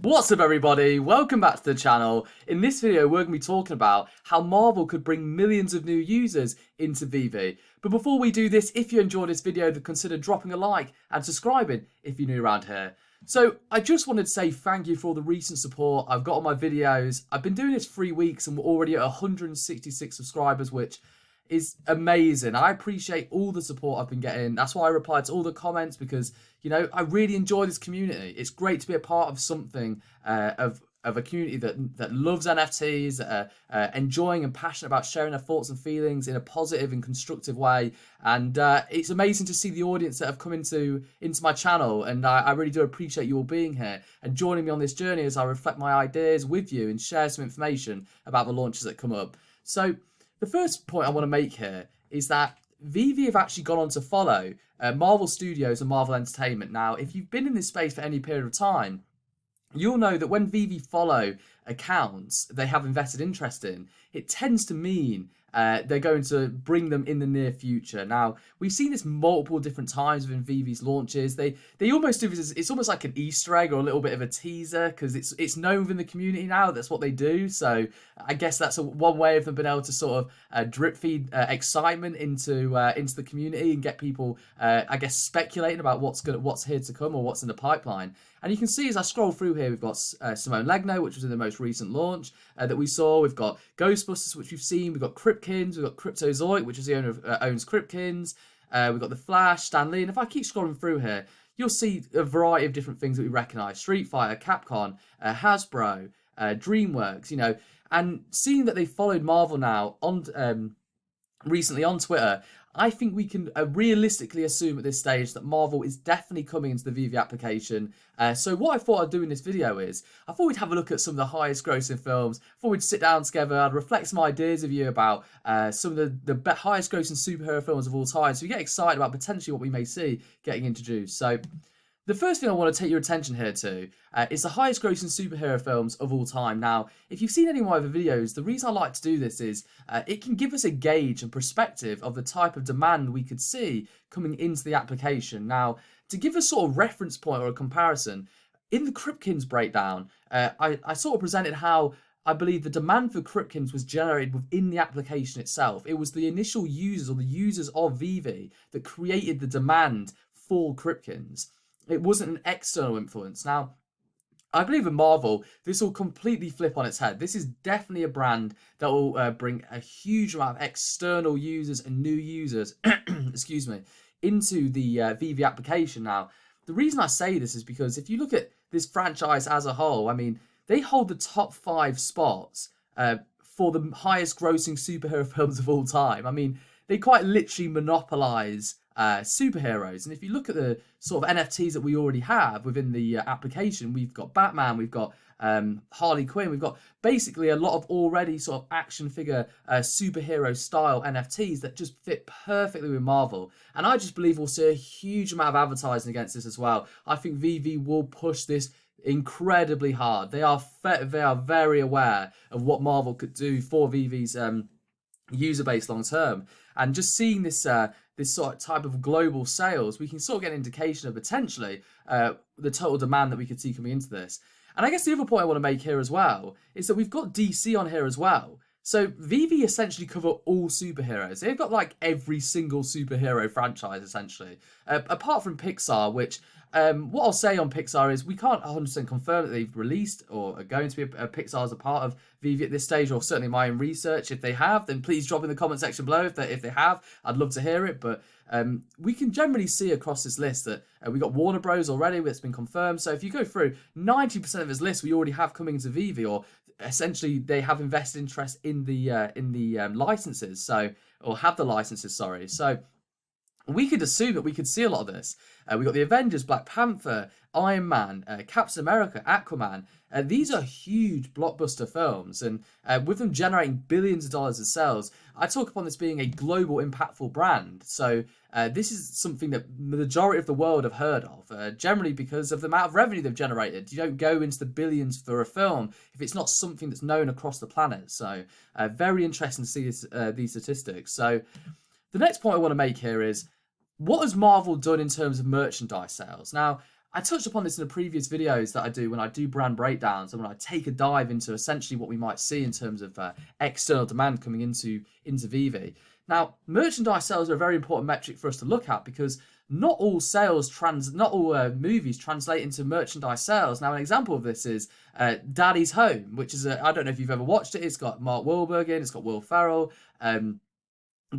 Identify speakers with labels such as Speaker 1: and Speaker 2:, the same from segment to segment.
Speaker 1: What's up everybody, welcome back to the channel. In this video we're going to be talking about how Marvel could bring millions of new users into VEVE. But before we do this, if you enjoyed this video then consider dropping a like and subscribing if you're new around here. So I just wanted to say thank you for all the recent support I've got on my videos. I've been doing this 3 weeks and we're already at 166 subscribers, which is amazing. I appreciate all the support I've been getting. That's why I replied to all the comments because, you know, I really enjoy this community. It's great to be a part of something of a community that loves NFTs, that are enjoying and passionate about sharing their thoughts and feelings in a positive and constructive way. And it's amazing to see the audience that have come into my channel. And I really do appreciate you all being here and joining me on this journey as I reflect my ideas with you and share some information about the launches that come up. So the first point I want to make here is that VEVE have actually gone on to follow Marvel Studios and Marvel Entertainment. Now, if you've been in this space for any period of time, you'll know that when VEVE follow accounts they have invested interest in, it tends to mean they're going to bring them in the near future. Now, we've seen this multiple different times within VEVE's launches. They almost do this, it's almost like an Easter egg or a little bit of a teaser because it's known within the community now. That's what they do. So I guess that's one way of them being able to sort of drip feed excitement into the community and get people, I guess, speculating about what's here to come or what's in the pipeline. And you can see as I scroll through here, we've got Simone Legno, which was in the most recent launch that we saw. We've got Ghostbusters, which we've seen. We've got Kripkins. We've got Cryptozoic, which is the owner of owns Kripkins. We've got The Flash, Stan Lee. And if I keep scrolling through here, you'll see a variety of different things that we recognise. Street Fighter, Capcom, Hasbro, DreamWorks, you know. And seeing that they followed Marvel now on recently on Twitter, I think we can realistically assume at this stage that Marvel is definitely coming into the VEVE application. So what I thought I'd do in this video is, I thought we'd have a look at some of the highest grossing films. I thought we'd sit down together, I'd reflect some ideas of you about some of the highest grossing superhero films of all time. So we get excited about potentially what we may see getting introduced. So the first thing I want to take your attention here to is the highest grossing superhero films of all time. Now, if you've seen any of my other videos, the reason I like to do this is it can give us a gauge and perspective of the type of demand we could see coming into the application. Now, to give a sort of reference point or a comparison, in the Kripkins breakdown, I sort of presented how I believe the demand for Kripkins was generated within the application itself. It was the initial users or the users of VEVE that created the demand for Kripkins. It wasn't an external influence. Now, I believe in Marvel, this will completely flip on its head. This is definitely a brand that will bring a huge amount of external users and new users, excuse me, into the VEVE application. Now, the reason I say this is because if you look at this franchise as a whole, I mean, they hold the top 5 spots for the highest grossing superhero films of all time. I mean, they quite literally monopolize superheroes. And if you look at the sort of NFTs that we already have within the application, we've got Batman, we've got Harley Quinn, we've got basically a lot of already sort of action figure superhero style NFTs that just fit perfectly with Marvel. And I just believe we'll see a huge amount of advertising against this as well. I think VEVE will push this incredibly hard. They are very aware of what Marvel could do for VEVE's user base long term, and just seeing this this sort of type of global sales, we can sort of get an indication of potentially the total demand that we could see coming into this. And I guess the other point I want to make here as well is that we've got DC on here as well. So VEVE essentially cover all superheroes. They've got like every single superhero franchise essentially, apart from Pixar, which what I'll say on Pixar is we can't 100% confirm that they've released or are going to be a Pixar as a part of VEVE at this stage, or certainly my own research. If they have, then please drop in the comment section below if they have. I'd love to hear it. But we can generally see across this list that we got Warner Bros already, that's been confirmed. So if you go through 90% of this list, we already have coming to VEVE, or essentially they have invested interest in the licenses, so, or have the licenses, sorry. So we could assume that we could see a lot of this. We got the Avengers, Black Panther, Iron Man, Captain America, Aquaman. These are huge blockbuster films, and with them generating billions of dollars in sales, I talk upon this being a global impactful brand. So this is something that the majority of the world have heard of, generally because of the amount of revenue they've generated. You don't go into the billions for a film if it's not something that's known across the planet. So very interesting to see this, these statistics. So the next point I want to make here is, what has Marvel done in terms of merchandise sales? Now, I touched upon this in the previous videos that I do when I do brand breakdowns and when I take a dive into essentially what we might see in terms of external demand coming into VEVE. Now, merchandise sales are a very important metric for us to look at because not all movies translate into merchandise sales. Now, an example of this is Daddy's Home, which is I don't know if you've ever watched it. It's got Mark Wahlberg in, it's got Will Ferrell.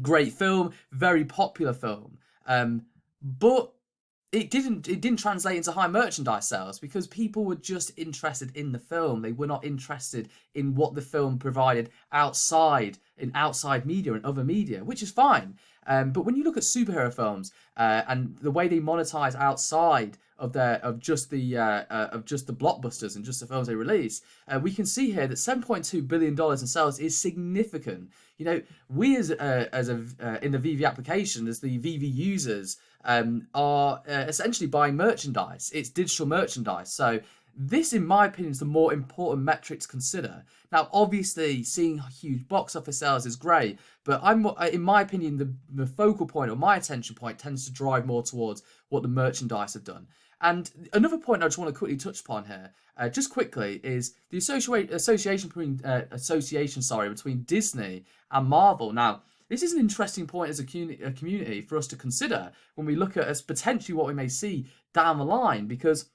Speaker 1: Great film, very popular film. But it didn't translate into high merchandise sales because people were just interested in the film. They were not interested in what the film provided outside media and other media, which is fine. But when you look at superhero films and the way they monetize outside of just the blockbusters and just the films they release, we can see here that $7.2 billion in sales is significant. You know, we in the VEVE application, as the VEVE users, are essentially buying merchandise. It's digital merchandise. So this, in my opinion, is the more important metric to consider. Now, obviously, seeing huge box office sales is great, but in my opinion, the focal point or my attention point tends to drive more towards what the merchandise have done. And another point I just want to quickly touch upon here, just quickly, is the association between Disney and Marvel. Now, this is an interesting point as a community for us to consider when we look at as potentially what we may see down the line, because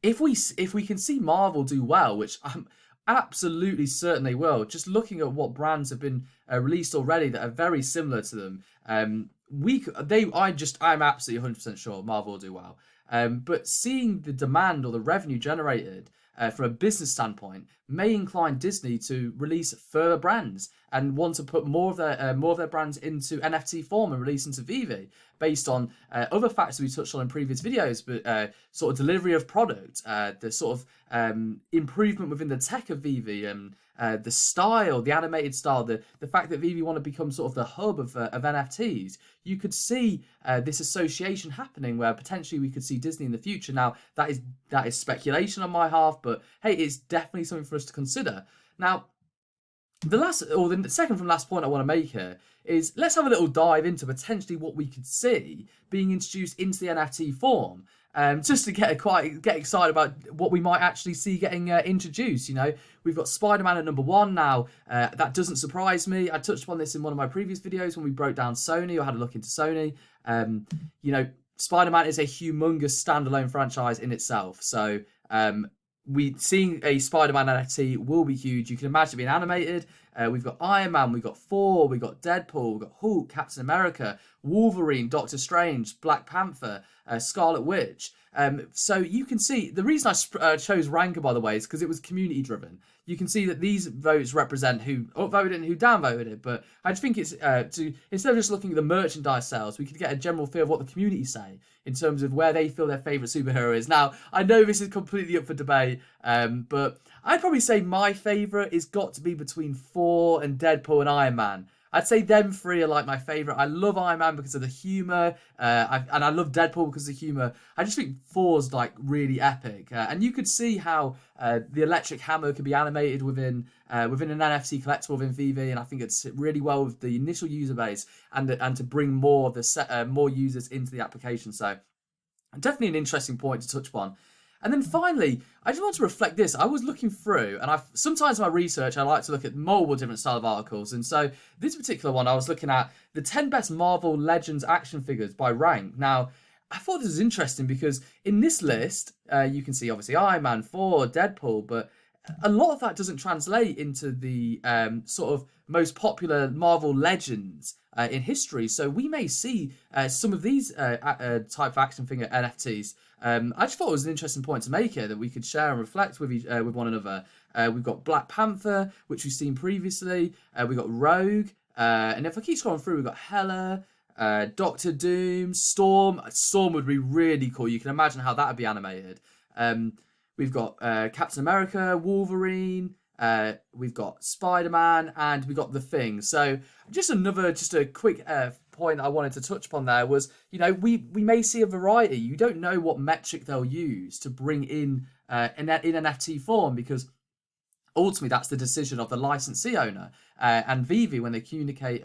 Speaker 1: if we can see Marvel do well, which I'm absolutely certain they will, just looking at what brands have been released already that are very similar to them, I'm absolutely 100% sure Marvel will do well. But seeing the demand or the revenue generated from a business standpoint may incline Disney to release further brands and want to put more of their brands into NFT form and release into VEVE based on other factors we touched on in previous videos, but sort of delivery of product, the sort of improvement within the tech of VEVE, the style, the animated style, the fact that VEVE want to become sort of the hub of NFTs. You could see this association happening where potentially we could see Disney in the future. Now, that is speculation on my half, but hey, it's definitely something for us to consider. Now, the second from last point I want to make here is let's have a little dive into potentially what we could see being introduced into the NFT form. Just to get excited about what we might actually see getting introduced. You know, we've got Spider-Man at number 1 now. That doesn't surprise me. I touched upon this in one of my previous videos when we broke down Sony or had a look into Sony. You know, Spider-Man is a humongous standalone franchise in itself. So seeing a Spider-Man NFT will be huge. You can imagine it being animated. We've got Iron Man, we've got Thor, we've got Deadpool, we've got Hulk, Captain America, Wolverine, Doctor Strange, Black Panther, Scarlet Witch. So you can see, the reason I chose Ranker, by the way, is because it was community driven. You can see that these votes represent who upvoted and who downvoted it, but I just think it's instead of just looking at the merchandise sales, we could get a general feel of what the community say in terms of where they feel their favourite superhero is. Now, I know this is completely up for debate, but I'd probably say my favourite is got to be between Thor and Deadpool and Iron Man. I'd say them three are like my favourite. I love Iron Man because of the humour, and I love Deadpool because of the humour. I just think Thor's like really epic, and you could see how the electric hammer could be animated within an NFT collectible within VEVE, and I think it's really well with the initial user base and to bring more of more users into the application. So definitely an interesting point to touch upon. And then finally, I just want to reflect this. I was looking through, and sometimes in my research, I like to look at multiple different style of articles. And so this particular one, I was looking at the 10 best Marvel Legends action figures by rank. Now, I thought this was interesting because in this list, you can see obviously Iron Man, Thor, Deadpool, but a lot of that doesn't translate into the sort of most popular Marvel Legends in history. So we may see some of these type of action figure NFTs. I just thought it was an interesting point to make here that we could share and reflect with one another. We've got Black Panther, which we've seen previously. We've got Rogue. And if I keep scrolling through, we've got Hela, Doctor Doom, Storm. Storm would be really cool. You can imagine how that would be animated. We've got Captain America, Wolverine, we've got Spider-Man, and we've got The Thing. So just a quick point I wanted to touch upon there was, you know, we may see a variety. You don't know what metric they'll use to bring in NFT form, because ultimately that's the decision of the licensee owner and VEVE when they communicate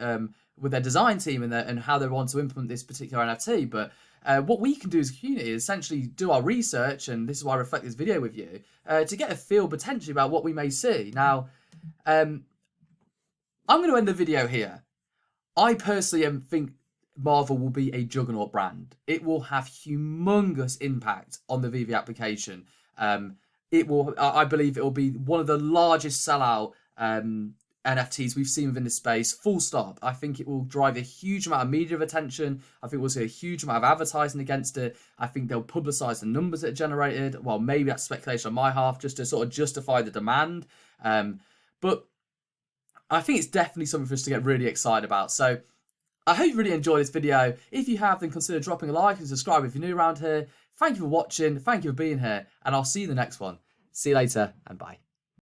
Speaker 1: with their design team and how they want to implement this particular NFT. But what we can do as a community is essentially do our research, and this is why I reflect this video with you, to get a feel potentially about what we may see. Now, I'm going to end the video here. I personally think Marvel will be a juggernaut brand. It will have humongous impact on the VEVE application. I believe it will be one of the largest sellout NFTs we've seen within this space, full stop. I think it will drive a huge amount of media attention. I think we'll see a huge amount of advertising against it. I think they'll publicise the numbers that are generated. Well, maybe that's speculation on my half, just to sort of justify the demand. But I think it's definitely something for us to get really excited about. So I hope you really enjoyed this video. If you have, then consider dropping a like and subscribe if you're new around here. Thank you for watching. Thank you for being here. And I'll see you in the next one. See you later and bye.